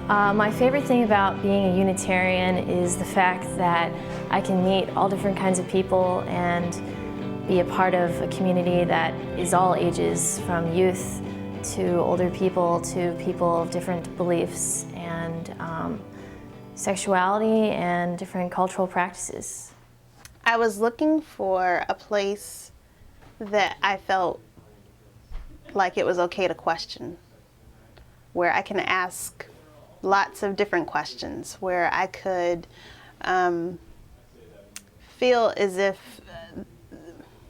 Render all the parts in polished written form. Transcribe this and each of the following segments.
My favorite thing about being a Unitarian is the fact that I can meet all different kinds of people and be a part of a community that is all ages, from youth to older people to people of different beliefs and sexuality and different cultural practices. I was looking for a place that I felt like it was okay to question, where I can ask lots of different questions, where I could feel as if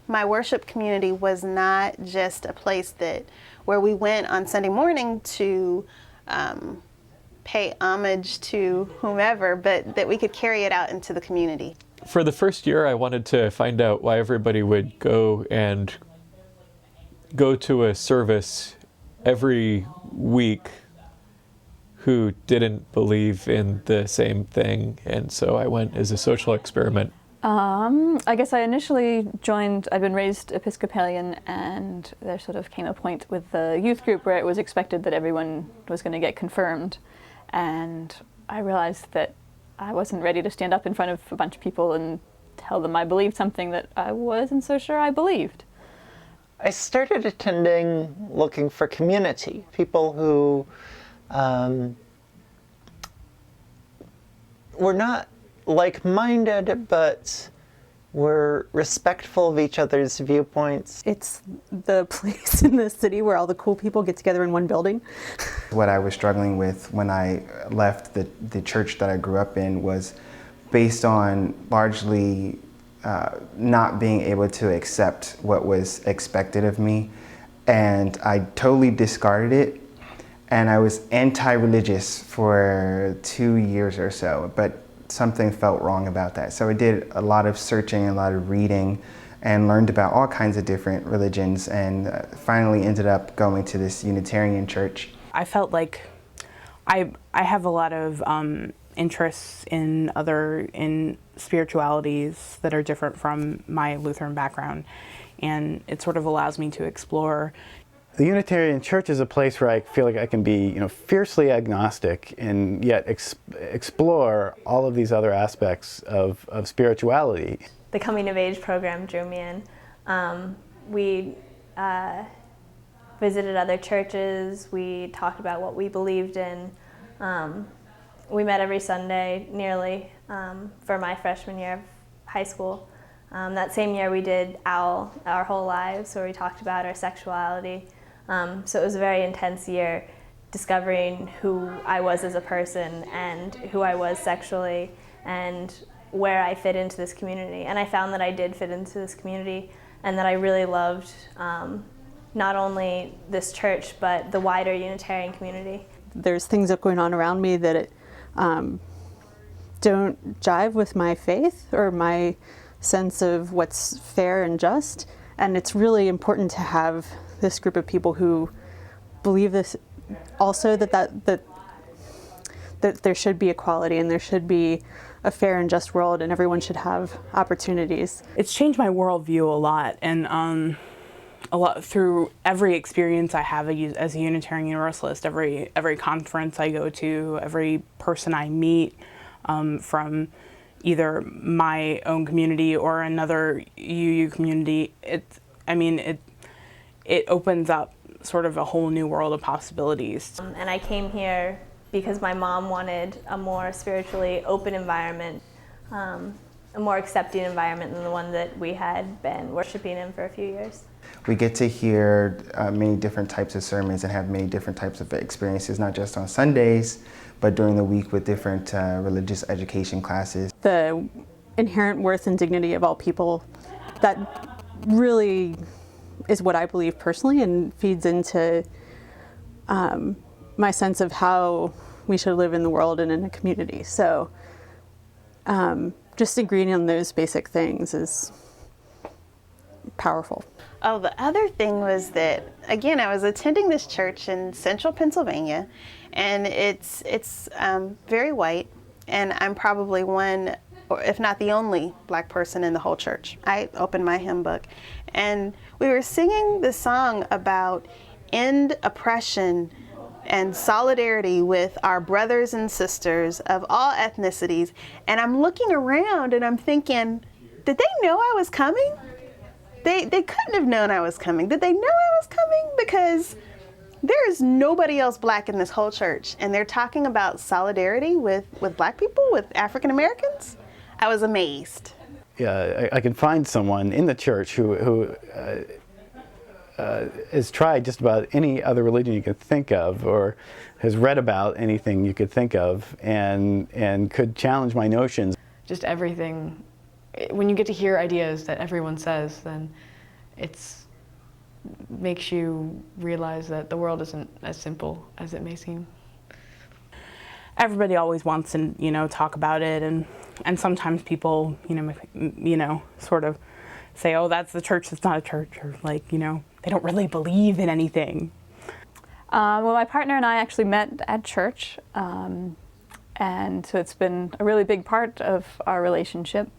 my worship community was not just a place where we went on Sunday morning to pay homage to whomever, but that we could carry it out into the community. For the first year, I wanted to find out why everybody would go to a service every week who didn't believe in the same thing, and so I went as a social experiment. I guess I initially joined, I've been raised Episcopalian, and there sort of came a point with the youth group where it was expected that everyone was going to get confirmed, and I realized that I wasn't ready to stand up in front of a bunch of people and tell them I believed something that I wasn't so sure I believed. I started attending looking for community, people who were not like-minded, but were respectful of each other's viewpoints. It's the place in the city where all the cool people get together in one building. What I was struggling with when I left the church that I grew up in was based on largely not being able to accept what was expected of me, and I totally discarded it, and I was anti-religious for 2 years or so, but something felt wrong about that. So I did a lot of searching, a lot of reading, and learned about all kinds of different religions, and finally ended up going to this Unitarian church. I felt like I have a lot of interests in spiritualities that are different from my Lutheran background, and it sort of allows me to explore. The Unitarian Church is a place where I feel like I can be, fiercely agnostic and yet explore all of these other aspects of spirituality. The coming of age program drew me in. We visited other churches. We talked about what we believed in. We met every Sunday, nearly, for my freshman year of high school. That same year we did OWL, Our Whole Lives, where we talked about our sexuality. So it was a very intense year, discovering who I was as a person and who I was sexually and where I fit into this community. And I found that I did fit into this community and that I really loved not only this church, but the wider Unitarian community. There's things that are going on around me that don't jive with my faith or my sense of what's fair and just. And it's really important to have this group of people who believe this also, that there should be equality and there should be a fair and just world and everyone should have opportunities. It's changed my worldview a lot, and a lot through every experience I have as a Unitarian Universalist, every conference I go to, every person I meet from either my own community or another UU community. It opens up sort of a whole new world of possibilities. And I came here because my mom wanted a more spiritually open environment, a more accepting environment than the one that we had been worshiping in for a few years. We get to hear many different types of sermons and have many different types of experiences, not just on Sundays, but during the week with different religious education classes. The inherent worth and dignity of all people, that really is what I believe personally and feeds into my sense of how we should live in the world and in a community. So just agreeing on those basic things is powerful. Oh, the other thing was that, again, I was attending this church in central Pennsylvania, and it's very white, and I'm probably one, or if not the only, black person in the whole church. I opened my hymn book, and we were singing the song about end oppression and solidarity with our brothers and sisters of all ethnicities. And I'm looking around and I'm thinking, did they know I was coming? They couldn't have known I was coming. Did they know I was coming? Because there is nobody else Black in this whole church, and they're talking about solidarity with Black people, with African Americans. I was amazed. Yeah, I can find someone in the church who has tried just about any other religion you could think of, or has read about anything you could think of, and could challenge my notions. Just everything. When you get to hear ideas that everyone says, then it's makes you realize that the world isn't as simple as it may seem. Everybody always wants to, talk about it, and sometimes people, sort of say, oh, that's the church, that's not a church, or they don't really believe in anything. Well, my partner and I actually met at church, and so it's been a really big part of our relationship.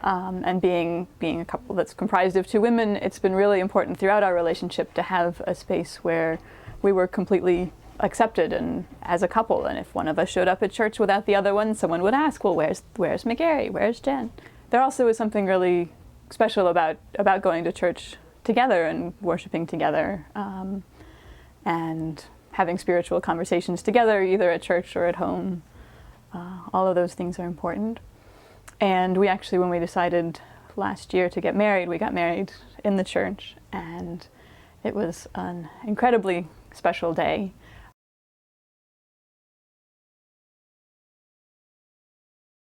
And being a couple that's comprised of two women, it's been really important throughout our relationship to have a space where we were completely accepted and as a couple. And if one of us showed up at church without the other one, someone would ask, well, where's McGarry? Where's Jen? There also is something really special about going to church together and worshiping together, and having spiritual conversations together, either at church or at home. All of those things are important. And we actually, when we decided last year to get married, we got married in the church, and it was an incredibly special day.